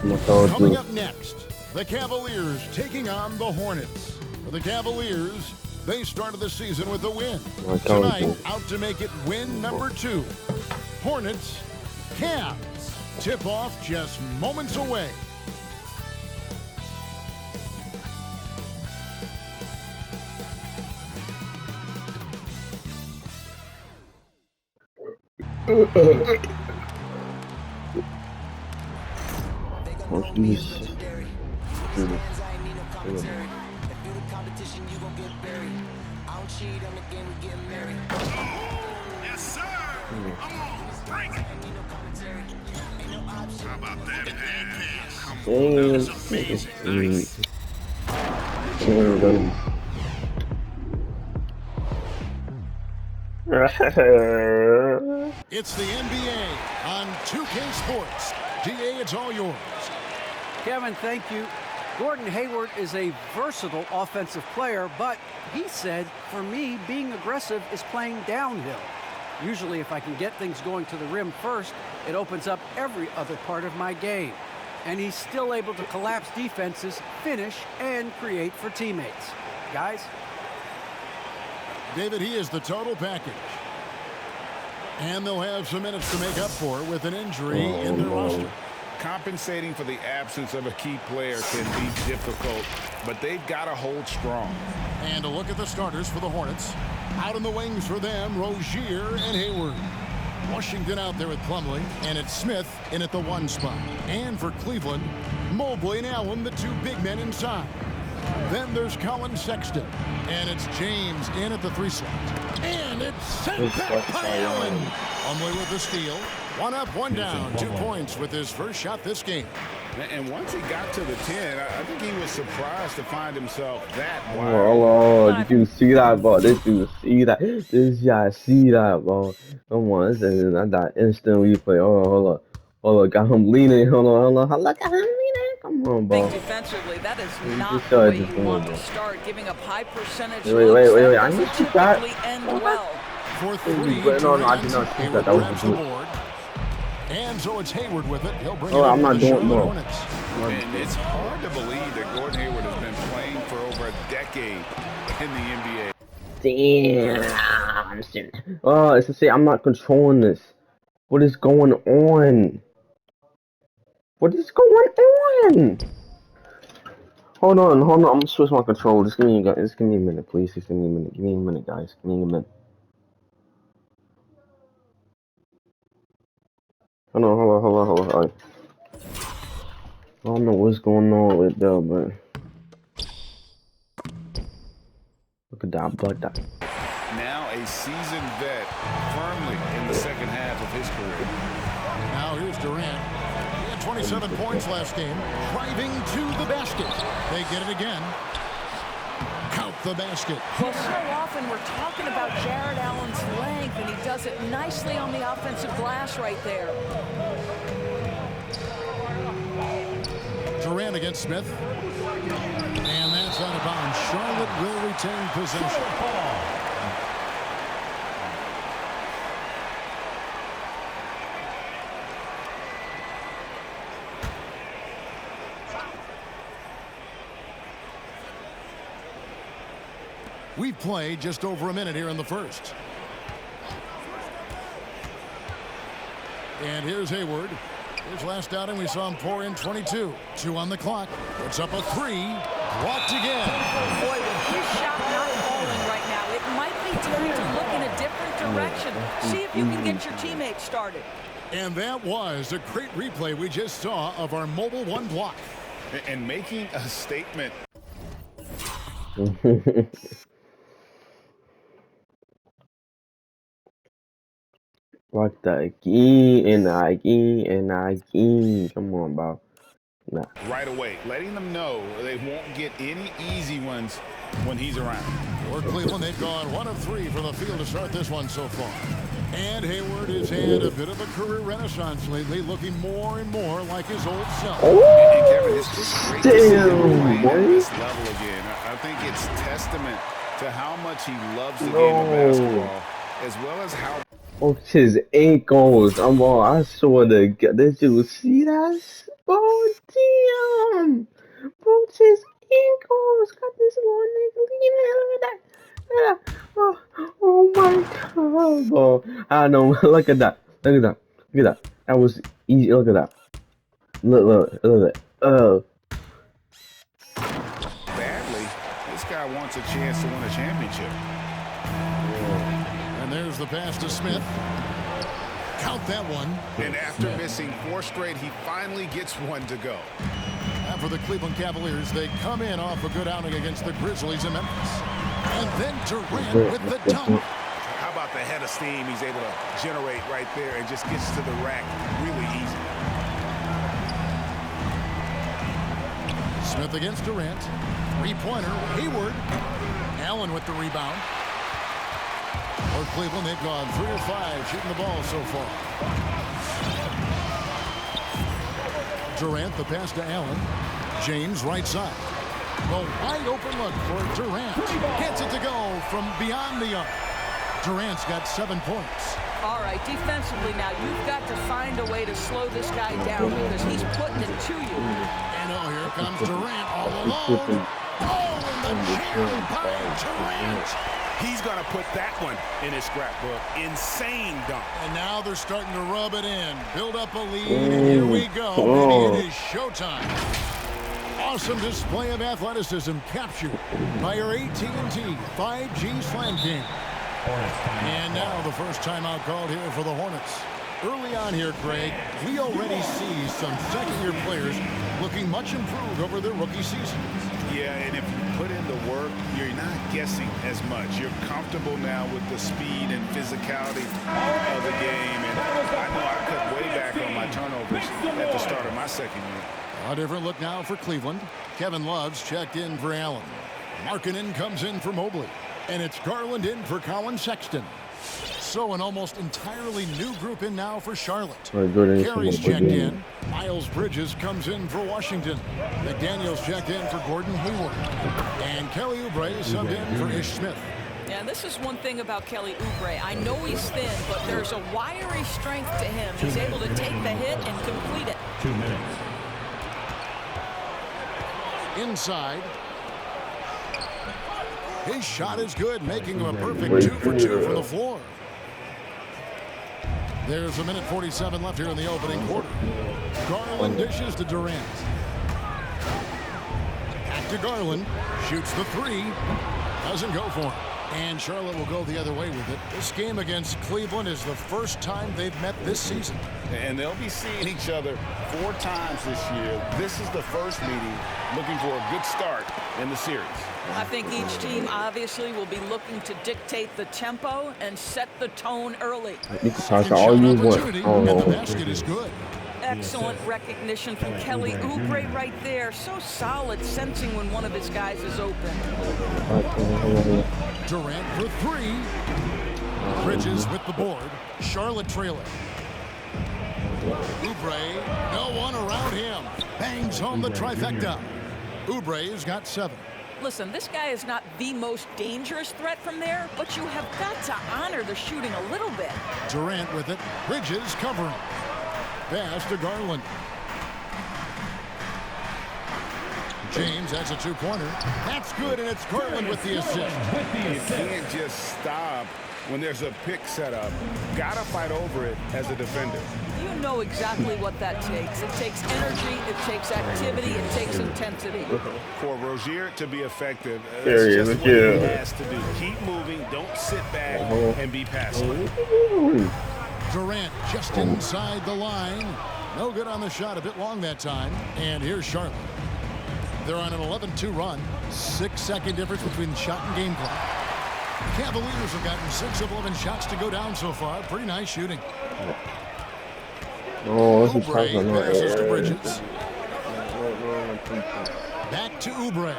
Coming up next, the Cavaliers taking on the Hornets. For the Cavaliers, they started the season with a win. Tonight, out to make it win number 2. Hornets, Cavs. Tip-off just moments away. What's this? Yes, sir. Come on, bring it. How about that pass? That was amazing. Nice. It's the NBA on 2K Sports. DA, it's all yours. Kevin, thank you. Gordon Hayward is a versatile offensive player, but he said, for me, being aggressive is playing downhill. Usually, if I can get things going to the rim first, it opens up every other part of my game. And he's still able to collapse defenses, finish, and create for teammates. Guys? David, he is the total package. And they'll have some minutes to make up for with an injury in their roster. Compensating for the absence of a key player can be difficult, but they've got to hold strong. And a look at the starters for the Hornets. Out in the wings for them, Rozier and Hayward. Washington out there with Plumlee, and it's Smith in at the 1 spot. And for Cleveland, Mobley and Allen, the 2 big men inside. Then there's Colin Sexton, and it's James in at the 3 slot. And it's sent back by Allen. Plumlee with the steal. 1 up, 1 down. 2 points with his first shot this game. And once he got to the 10, I think he was surprised to find himself that wide. Oh, did you see that, bro? Did you see that? Did y'all see that, bro? Come on, this is not that instant replay. Hold on. Got him leaning. Hold on. Look at him leaning. Come on, bro. Think defensively, that is not the way you want to start. Giving up high percentage looks wait. I need to shoot that. end well. For 3, no, I did not shoot that. That was the board. And so it's Hayward with it. He'll bring it I'm not doing no. And it's hard to believe that Gordon Hayward has been playing for over a decade in the NBA. Damn. Oh, it's to say I'm not controlling this. What is going on? What is going on? Hold on. I'm gonna switch my control. Just give me a minute, please. Just give me a minute. Give me a minute, guys. Give me a minute. Hold on. I don't know what's going on with that, but look at that butt. Now a seasoned vet, firmly in the second half of his career. Now here's Durant. He had 27 points last game, driving to the basket. They get it again. Count the basket. Well, so often we're talking about Jared Allen's length, and he does it nicely on the offensive glass right there. Durant against Smith. And that's out of bounds. Charlotte will retain possession. We've played just over a minute here in the first. And here's Hayward. His last outing, we saw him pour in 22. 2 on the clock. Puts up a 3. Blocked again. Boy, with his shot not falling right now, it might be time to look in a different direction. See if you can get your teammates started. And that was a great replay we just saw of our mobile 1 block. And making a statement. Block that again and again. Come on, bro. Nah. Right away, letting them know they won't get any easy ones when he's around. For Cleveland, they've gone 1 of 3 from the field to start this one so far. And Hayward has had a bit of a career renaissance lately, looking more and more like his old self. And Kevin, it's just great to see him playing at this level again. I think it's testament to how much he loves the game of basketball, as well as how... Oh, his ankles. I saw did you see that? Oh, damn. Bro, his ankles. Got this little nigga leaning. Look at that. Oh my god, bro. I know. Look at that. Look at that. Look at that. That was easy. Look at that. Look at that. Badly, this guy wants a chance to win a championship. And there's the pass to Smith. Count that one. And after missing 4 straight, he finally gets one to go. And for the Cleveland Cavaliers, they come in off a good outing against the Grizzlies in Memphis. And then Durant with the dunk. How about the head of steam he's able to generate right there and just gets to the rack really easy. Smith against Durant. Three-pointer, Hayward. Allen with the rebound. For Cleveland, they've gone 3 of 5 shooting the ball so far. Durant, the pass to Allen. James, right side. The wide open look for Durant. Gets it to go from beyond the arc. Durant's got 7 points. All right, defensively now, you've got to find a way to slow this guy down because he's putting it to you. And oh, here comes Durant all alone. Oh, and the jam by Durant. He's going to put that one in his scrapbook. Insane dunk. And now they're starting to rub it in. Build up a lead, and here we go. Maybe it is showtime. Awesome display of athleticism captured by our AT&T 5G slam game. And now the first timeout called here for the Hornets. Early on here, Craig, we already see some second-year players looking much improved over their rookie season. Yeah, and if you put in the work, you're not guessing as much. You're comfortable now with the speed and physicality of the game. And I know I cut way back on my turnovers at the start of my second year. A different look now for Cleveland. Kevin Love's checked in for Allen. Markkanen comes in for Mobley. And it's Garland in for Colin Sexton. So an almost entirely new group in now for Charlotte. Carey's checked in. Miles Bridges comes in for Washington. McDaniels checked in for Gordon Hayward. And Kelly Oubre subbed in for Ish Smith. Yeah, this is one thing about Kelly Oubre. I know he's thin, but there's a wiry strength to him. He's able to take the hit and complete it. 2 minutes. Inside. His shot is good, making him a perfect 2 for 2 from the floor. There's 1:47 left here in the opening quarter. Garland dishes to Durant. Back to Garland. Shoots the 3. Doesn't go for him. And Charlotte will go the other way with it. This game against Cleveland is the first time they've met this season. And they'll be seeing each other 4 times this year. This is the first meeting, looking for a good start in the series. I think each team obviously will be looking to dictate the tempo and set the tone early. You can talk all you want. And the basket is good. Excellent recognition from Kelly Oubre right there. So solid, sensing when one of his guys is open. Durant for 3. Bridges with the board. Charlotte trailing. Oubre, no one around him. Bangs home the trifecta. Oubre's got 7. Listen, this guy is not the most dangerous threat from there, but you have got to honor the shooting a little bit. Durant with it. Bridges covering. Pass to Garland. James has a 2-pointer. That's good, and it's Garland with the assist. You can't just stop when there's a pick set up. Gotta fight over it as a defender. You know exactly what that takes. It takes energy, it takes activity, it takes intensity. For Rozier to be effective, that's just what he has to do. Keep moving, don't sit back and be passive. Durant just inside the line. No good on the shot, a bit long that time. And here's Charlotte. They're on an 11-2 run. 6-second difference between shot and game clock. The Cavaliers have gotten 6 of 11 shots to go down so far. Pretty nice shooting. Oubre passes to Bridges. Back to Oubre.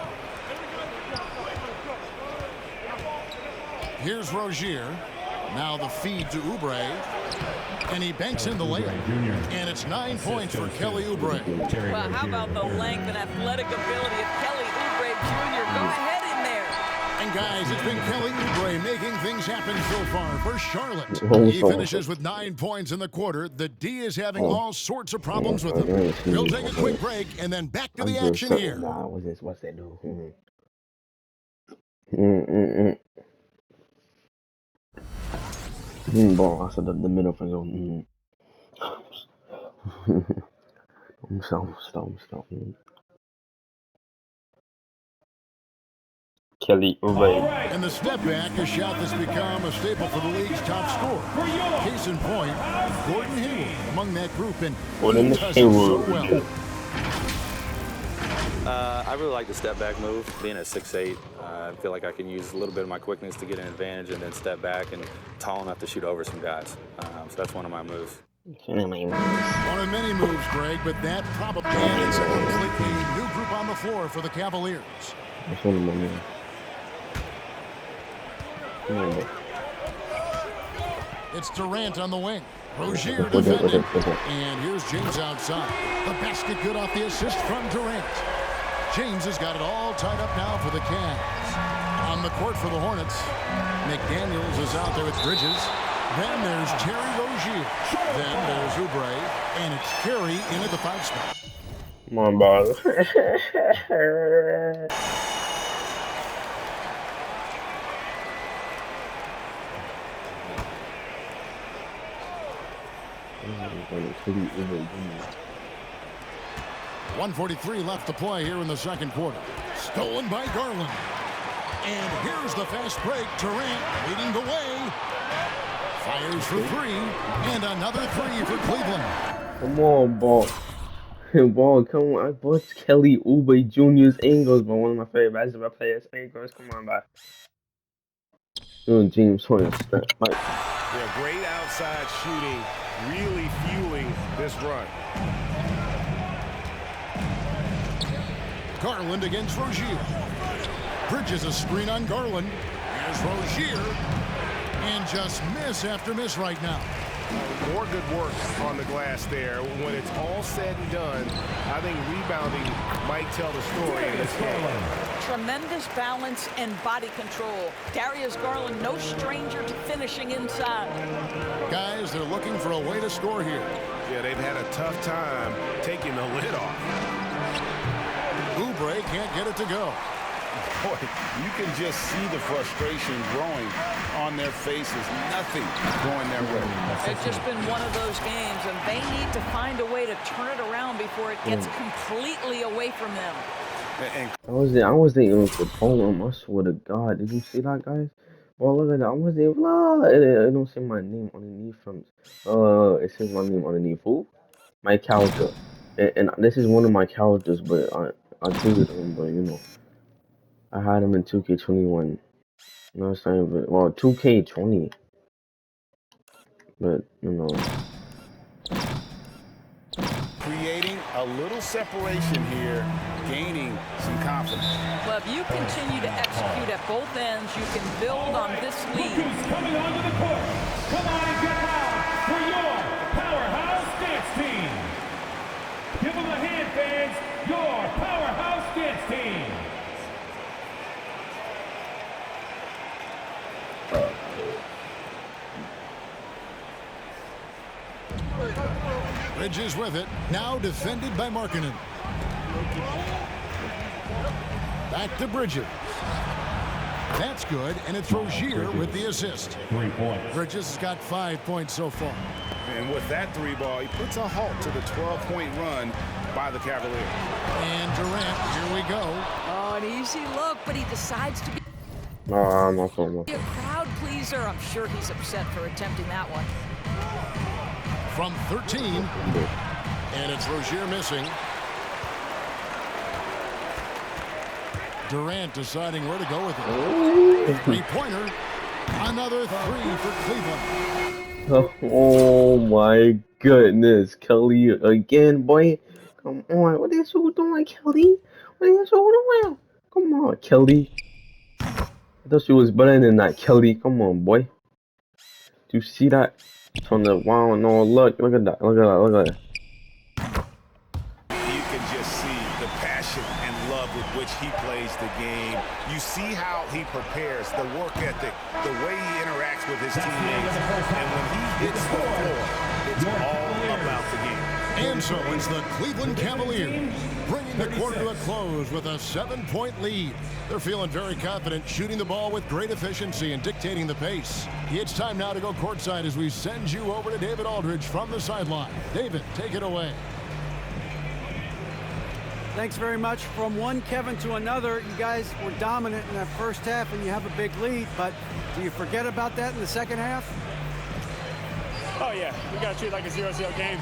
Here's Rozier. Now the feed to Oubre. And he banks in the layup. And it's 9 points for Kelly Oubre. Well, how about the length and athletic ability of Kelly Oubre Jr.? Go ahead in there. And guys, it's been Kelly Oubre making things happen so far for Charlotte. He finishes with 9 points in the quarter. The D is having all sorts of problems with him. We'll take a quick break and then back to the action here. Nah, what's that do? Ball, I said the middle finger. Stop. Kelly Oubre. And the step back, a shot that's become a staple for the league's top scorer. Case in point, Gordon Hayward among that group, and he does it so well. I really like the step back move. Being at 6'8", I feel like I can use a little bit of my quickness to get an advantage and then step back and tall enough to shoot over some guys. So that's one of my moves. One of many moves, Greg, but that probably is a completely new group on the floor for the Cavaliers. That's one of my moves. It's Durant on the wing. Rozier defending. And here's James outside. The basket good off the assist from Durant. James has got it all tied up now for the Cavs. On the court for the Hornets, McDaniels is out there with Bridges. Then there's Terry Rozier. Then there's Oubre. And it's Carey in at the 5 spot. Come on, bro. $1:43 left to play here in the second quarter. Stolen by Garland. And here's the fast break. Durant leading the way. Fires for 3. And another 3 for Cleveland. Come on, ball. Ball, come on. I bought Kelly Oubre Jr.'s angles, but one of my favorite basketball players' angles. Come on, bro. Doing James Harden stuff. Yeah, great outside shooting, really fueling this run. Garland against Rozier. Bridges a screen on Garland. Here's Rozier. And just miss after miss right now. More good work on the glass there. When it's all said and done, I think rebounding might tell the story in this game. Tremendous balance and body control. Darius Garland, no stranger to finishing inside. Guys, they're looking for a way to score here. Yeah, they've had a tough time taking the lid off. Oubre can't get it to go. Boy, you can just see the frustration growing on their faces. Nothing going their way. It's just been one of those games, and they need to find a way to turn it around before it gets completely away from them. I wasn't even controlling him. I swear to God. Did you see that, guys? Well, look at that. I wasn't even. It don't say my name underneath from. It says my name underneath. Who? My character. And this is one of my characters, but I tweeted him, but you know. I had him in 2K21. No, it's not even, well, 2K20. But, you know. Creating a little separation here, gaining some confidence. Well, if you continue to execute at both ends, you can build on this lead. Who's coming onto the court? Come on and get loud for your powerhouse dance team. Give them a hand, fans. Your powerhouse dance team. Bridges with it. Now defended by Markkanen. Back to Bridges. That's good, and it's Rozier with the assist. 3 points. Bridges has got 5 points so far. And with that 3 ball, he puts a halt to the 12-point run by the Cavaliers. And Durant, here we go. Oh, an easy look, but he decides to be I'm not going a crowd pleaser. I'm sure he's upset for attempting that one. From 13, and it's Rozier missing. Durant deciding where to go with it. Three-pointer. Another 3 for Cleveland. Oh my goodness, Kelly again, boy. Come on, what is you doing, Kelly? What is you doing? Come on, Kelly. I thought she was better than that, Kelly. Come on, boy. Do you see that? It's on the wow, no, look at that, look at that. can just see the passion and love with which he plays the game. You see how he prepares, the work ethic, the way he interacts with his teammates. And when he hits the floor, it's all about the game. And so it's the Cleveland Cavaliers bringing the quarter to a close with a 7-point lead. They're feeling very confident, shooting the ball with great efficiency and dictating the pace. It's time now to go courtside as we send you over to David Aldridge from the sideline. David, take it away. Thanks very much. From one Kevin to another, you guys were dominant in that first half and you have a big lead, but do you forget about that in the second half? Oh yeah, we got to treat it like a 0-0 game.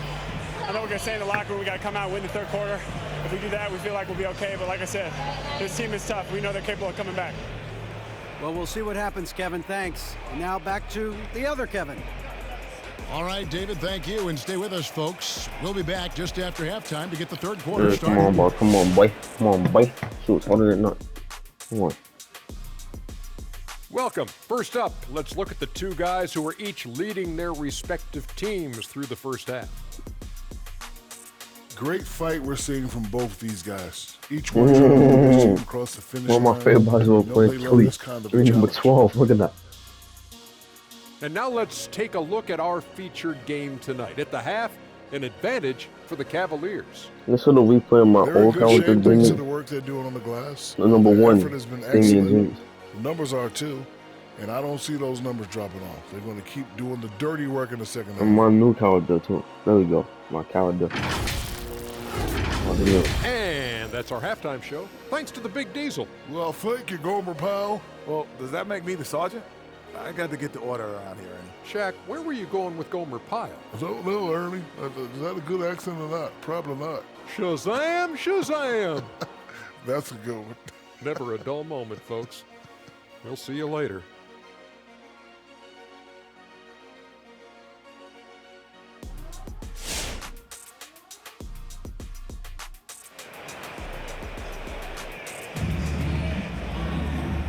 I know we're going to stay in the locker room. We got to come out and win the third quarter. If we do that, we feel like we'll be okay. But like I said, this team is tough. We know they're capable of coming back. Well, we'll see what happens, Kevin. Thanks. And now back to the other Kevin. All right, David, thank you. And stay with us, folks. We'll be back just after halftime to get the third quarter started. Come on, boy. Come on, boy. Come on, boy. Shoot, harder than not. Come on. Welcome. First up, let's look at the two guys who are each leading their respective teams through the first half. Great fight we're seeing from both these guys. Each one trying to move his team across the finish line. One of my favorite basketball players, Cleveland. Number 12. Look at that. And now let's take a look at our featured game tonight. At the half, an advantage for the Cavaliers. This is the replay of my old college thanks to the work they're doing on the glass. The number one. Effort has been excellent. The numbers are too. And I don't see those numbers dropping off. They're going to keep doing the dirty work in the second half. And my new calendar too. There we go. My calendar. And that's our halftime show. Thanks to the Big Diesel. Well, thank you, Gomer Powell. Well, does that make me the sergeant? I got to get the order around here. Shaq, where were you going with Gomer Pyle? I don't know, Ernie. Is that a good accent or not? Probably not. Shazam, Shazam. That's a good one. Never a dull moment, folks. We'll see you later.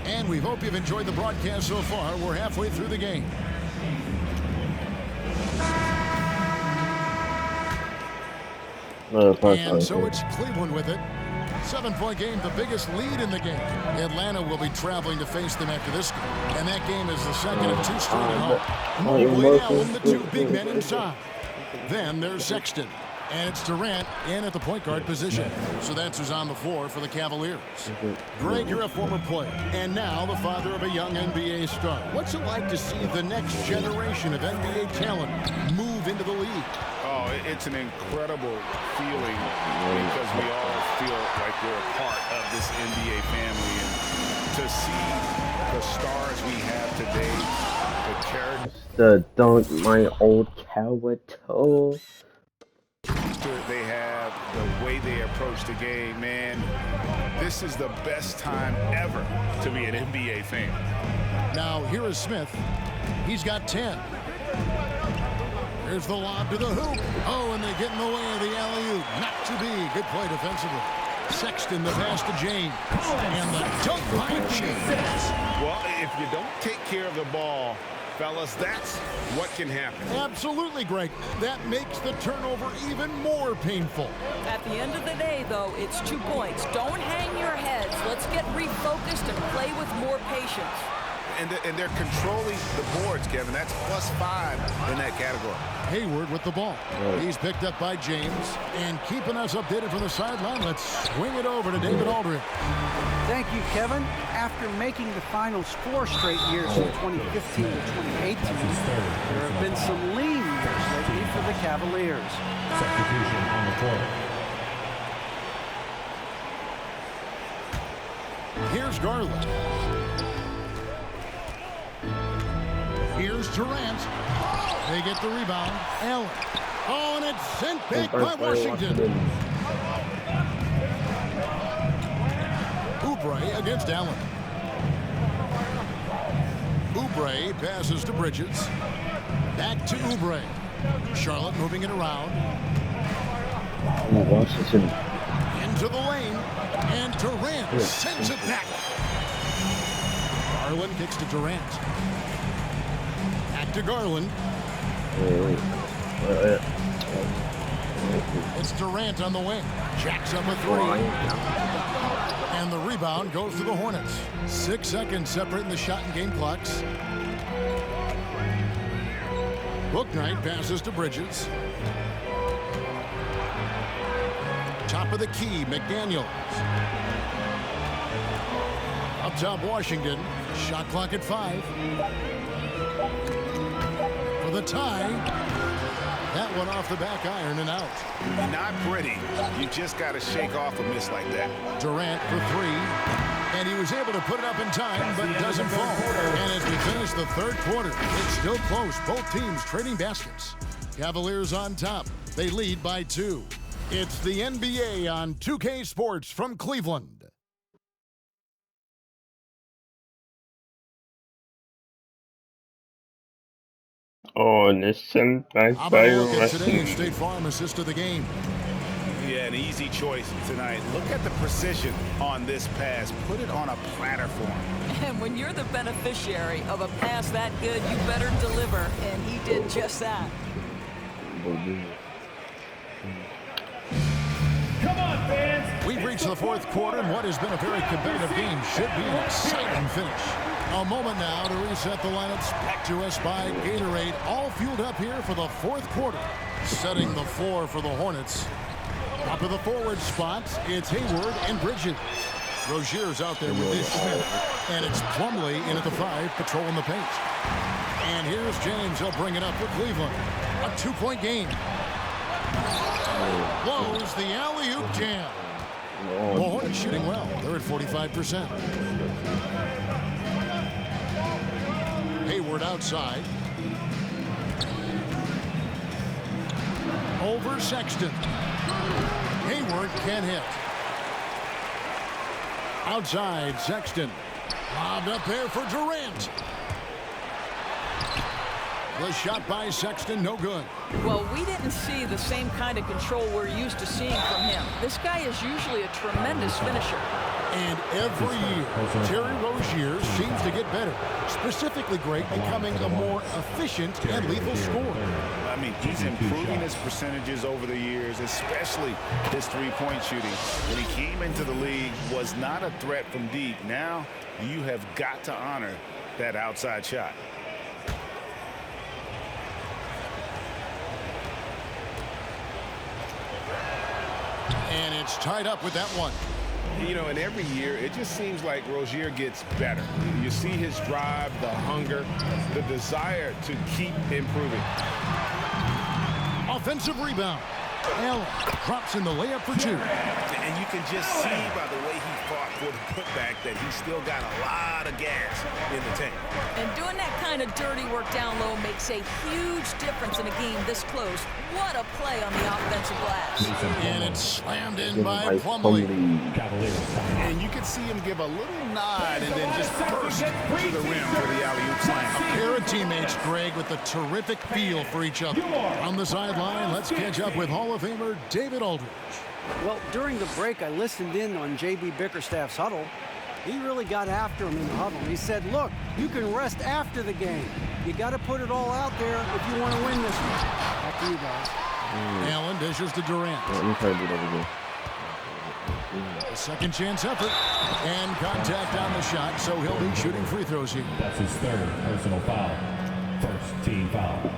And we hope you've enjoyed the broadcast so far. We're halfway through the game. And so it's Cleveland with it. 7-point game, the biggest lead in the game. Atlanta will be traveling to face them after this game. And that game is the second of two straight at home. Mobley, Allen, the two big men inside. Then there's Sexton. And it's Durant in at the point guard position. So that's who's on the floor for the Cavaliers. Greg, you're a former player, and now the father of a young NBA star. What's it like to see the next generation of NBA talent move into the league? Oh, it's an incredible feeling because we all feel like we're a part of this NBA family. And to see the stars we have today, the character. The dunk, my old coward. They have, the way they approach the game, man. This is the best time ever to be an NBA fan. Now, here is Smith. He's got 10. Here's the lob to the hoop. Oh, and they get in the way of the alley-oop. Not to be. Good play defensively. Sexton, the pass to James. And the dunk by James. Well, if you don't take care of the ball, fellas, that's what can happen. Absolutely, Greg. That makes the turnover even more painful. At the end of the day, though, it's 2 points. Don't hang your heads. Let's get refocused and play with more patience. And they're controlling the boards, Kevin. That's +5 in that category. Hayward with the ball. He's picked up by James. And keeping us updated from the sideline, let's swing it over to David Aldridge. Thank you, Kevin. After making the finals 4 straight years from 2015 to 2018, there have been some lean years lately for the Cavaliers. Substitution on the court. Here's Garland. Here's Durant. They get the rebound. Allen. Oh, and it's sent back by Washington. Oubre against Allen. Oubre passes to Bridges. Back to Oubre. Charlotte moving it around. Washington. Into the lane. And Durant sends it back. Garland kicks to Durant. Back to Garland. It's Durant on the wing. Jacks up a three. And the rebound goes to the Hornets. 6 seconds separating the shot and game clocks. Bouknight passes to Bridges. Top of the key, McDaniels. Up top, Washington. Shot clock at 5. For the tie. That one off the back iron and out. Not pretty. You just got to shake off a miss like that. Durant for 3. And he was able to put it up in time, but doesn't fall. And as we finish the third quarter, it's still close. Both teams trading baskets. Cavaliers on top. They lead by 2. It's the NBA on 2K Sports from Cleveland. Oh, listen, back by today's State Farm assist to the game. Yeah, an easy choice tonight. Look at the precision on this pass. Put it on a platter for him. And when you're the beneficiary of a pass that good, you better deliver. And he did just that. Come on, fans. We've reached the fourth quarter, and what has been a very competitive game should be an exciting finish. A moment now to reset the lineups. Back to us by Gatorade. All fueled up here for the fourth quarter. Setting the floor for the Hornets. Up to the forward spot, it's Hayward and Bridges. Rozier's out there with this Smith. And it's Plumlee in at the 5, patrolling the paint. And here's James. He'll bring it up for Cleveland. A 2-point game. Blows the alley-oop jam. The Hornets shooting well. They're at 45%. Hayward outside. Over Sexton. Hayward can't hit. Outside, Sexton. Lobbed up there for Durant. The shot by Sexton, no good. Well, we didn't see the same kind of control we're used to seeing from him. This guy is usually a tremendous finisher. And every year, Terry Rozier seems to get better. Specifically great, becoming a more efficient and lethal scorer. I mean, he's improving his percentages over the years, especially his three-point shooting. When he came into the league, was not a threat from deep. Now, you have got to honor that outside shot. And it's tied up with that one. You know, and every year, it just seems like Rozier gets better. You see his drive, the hunger, the desire to keep improving. Offensive rebound. Allen drops in the layup for 2. And you can just see by the way he fought for the putback that he's still got a lot of gas in the tank. And doing that kind of dirty work down low makes a huge difference in a game this close. What a play on the offensive glass. And it's slammed in by Plumlee. And you can see him give a little nod and then just burst to the rim for the alley-oop slam. A pair of teammates, Greg, with a terrific feel for each other. On the sideline, let's catch up with Hall of Famer David Aldridge. Well, during the break, I listened in on J.B. Bickerstaff's huddle. He really got after him in the huddle. He said, look, you can rest after the game. You got to put it all out there if you want to win this one. Back to you guys. Allen dishes to Durant. A second chance effort. And contact on the shot, so he'll be shooting free throws here. That's his third personal foul. First team foul.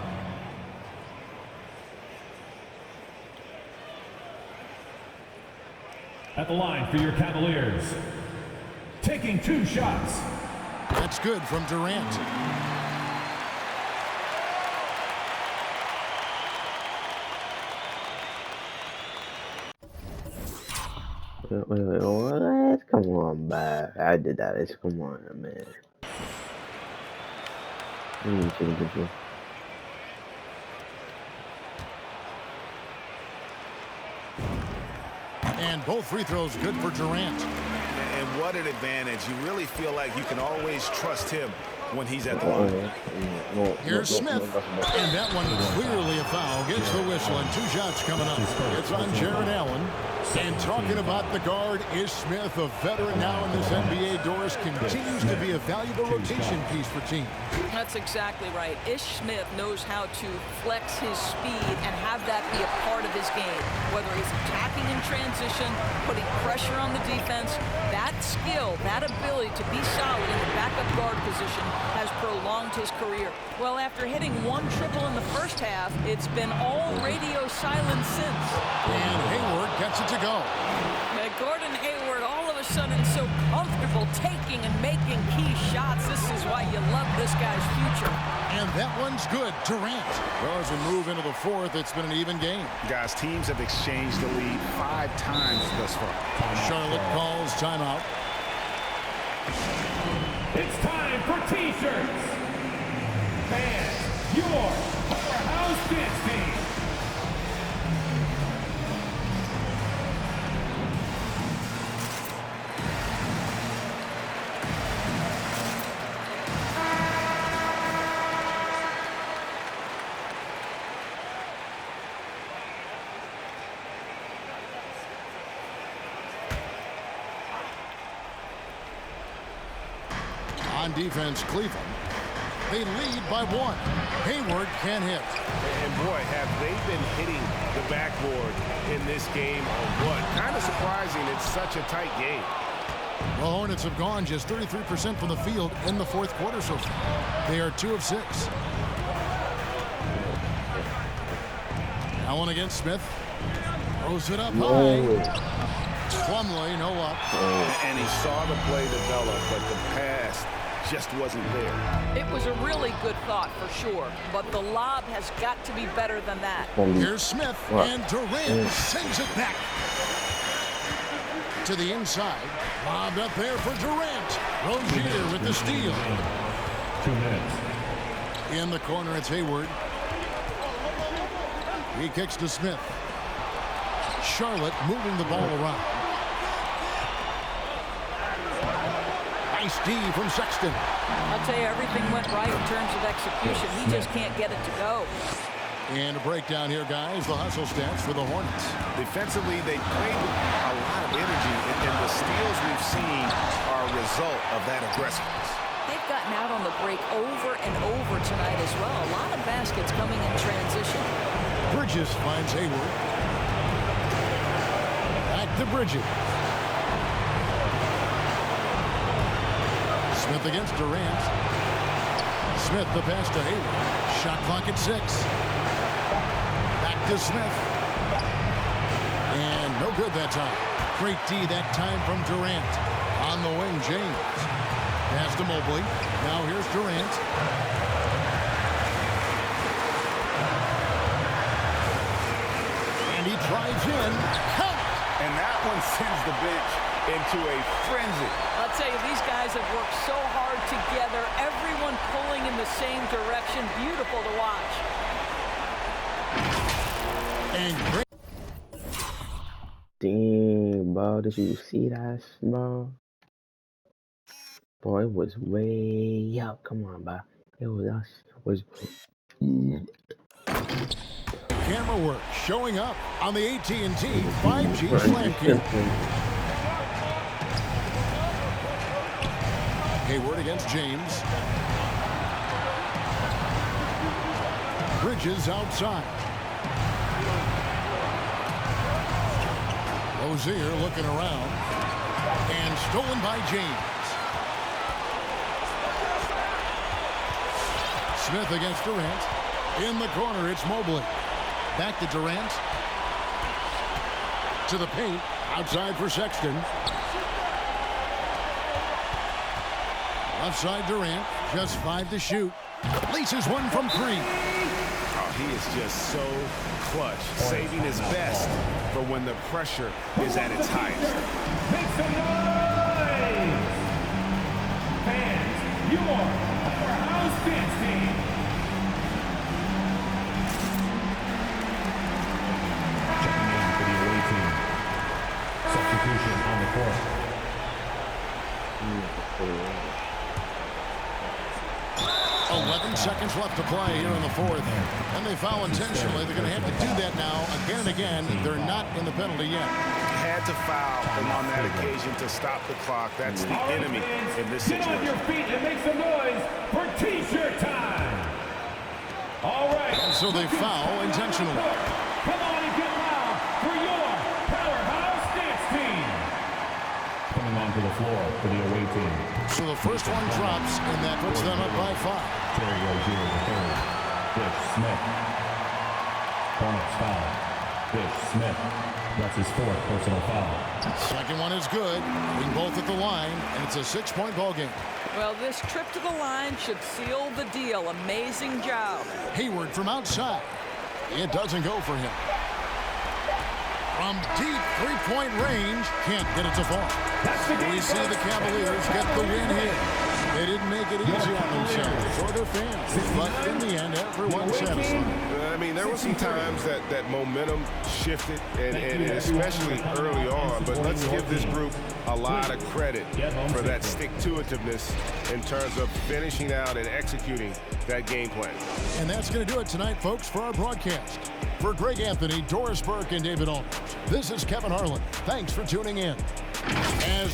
At the line for your Cavaliers. Taking 2 shots. That's good from Durant. What? Come on, man. I did that. Come on, man. And both free throws good for Durant. And what an advantage. You really feel like you can always trust him when he's at the line. Here's Smith. And that one clearly a foul. Gets the whistle and 2 shots coming up. It's on Jared Allen. And talking about the guard, Ish Smith, a veteran now in this NBA, Doris, continues to be a valuable rotation piece for teams. That's exactly right. Ish Smith knows how to flex his speed and have that be a part of his game. Whether he's attacking in transition, putting pressure on the defense, that skill, that ability to be solid in the backup guard position has prolonged his career. Well, after hitting 1 triple in the first half, it's been all radio silence since. And Hayward gets it to go. Gordon Hayward all of a sudden so comfortable taking and making key shots. This is why you love this guy's future. And that one's good. Durant. Well, as we move into the fourth, it's been an even game. Guys, teams have exchanged the lead 5 times thus far. Charlotte calls timeout. It's time for T-shirts. Fans, your powerhouse dance team. On defense, Cleveland. They lead by 1. Hayward can't hit. And boy, have they been hitting the backboard in this game or what? Kind of surprising. It's such a tight game. The Hornets have gone just 33% from the field in the fourth quarter so far. They are 2 of 6. Now one against Smith. Throws it up high. Plumlee, no up. And he saw the play develop, but the pass just wasn't there. It was a really good thought for sure, but the lob has got to be better than that. Here's Smith, and Durant sends it back to the inside. Lobbed up there for Durant. Rozier with the steal. 2 minutes. In the corner, it's Hayward. He kicks to Smith. Charlotte moving the ball around. Nice D from Sexton. I'll tell you, everything went right in terms of execution. He just can't get it to go. And a breakdown here, guys. The hustle stats for the Hornets. Defensively, they played with a lot of energy, and the steals we've seen are a result of that aggressiveness. They've gotten out on the break over and over tonight as well. A lot of baskets coming in transition. Bridges finds Hayward. Back to Bridges. Smith against Durant. Smith the pass to Hayward. Shot clock at 6. Back to Smith. And no good that time. Great D that time from Durant. On the wing, James. Pass to Mobley. Now here's Durant. And he drives in. Count! And that one sends the bench into a frenzy. I'll tell you, these guys have worked so hard together. Everyone pulling in the same direction. Beautiful to watch. And great. Damn, bro. Did you see that, bro? Boy, it was way up. Come on, bro. It was Camera work showing up on the AT&T 5G Slam Cam. Hayward against James. Bridges outside. Rozier looking around. And stolen by James. Smith against Durant. In the corner, it's Mobley. Back to Durant. To the paint. Outside for Sexton. Left side Durant. Just 5 to shoot. Leases one from 3. Oh, he is just so clutch. Saving his best for when the pressure is at its highest. Make some noise! Fans, your powerhouse dance team. Checking in for the away team. Substitution on the court. 11 seconds left to play here in the fourth. And they foul intentionally. They're going to have to do that now again and again. They're not in the penalty yet. had to foul on that occasion to stop the clock. That's the enemy in this situation. Get on your feet and make some noise for T-shirt time. All right. And so they foul intentionally. Come on and get loud for your powerhouse dance team. Coming onto the floor for the away team. So the first one drops, and that puts them up by 5. Terry Rozier the third. Fish Smith. Hornets foul. Fish Smith. That's his 4th personal foul. Second one is good. Being both at the line, and it's a 6-point ball game. Well, this trip to the line should seal the deal. Amazing job. Hayward from outside. It doesn't go for him. From deep 3-point range, can't get it to fall. We see the Cavaliers get the win here. They didn't make it easy on themselves or their fans, but in the end, everyone's satisfied. I mean, there were some times that momentum shifted, and especially early on, but let's give this group a lot of credit for that stick-to-itiveness in terms of finishing out and executing that game plan. And that's going to do it tonight, folks, for our broadcast. For Greg Anthony, Doris Burke, and David Aldridge, this is Kevin Harlan. Thanks for tuning in. As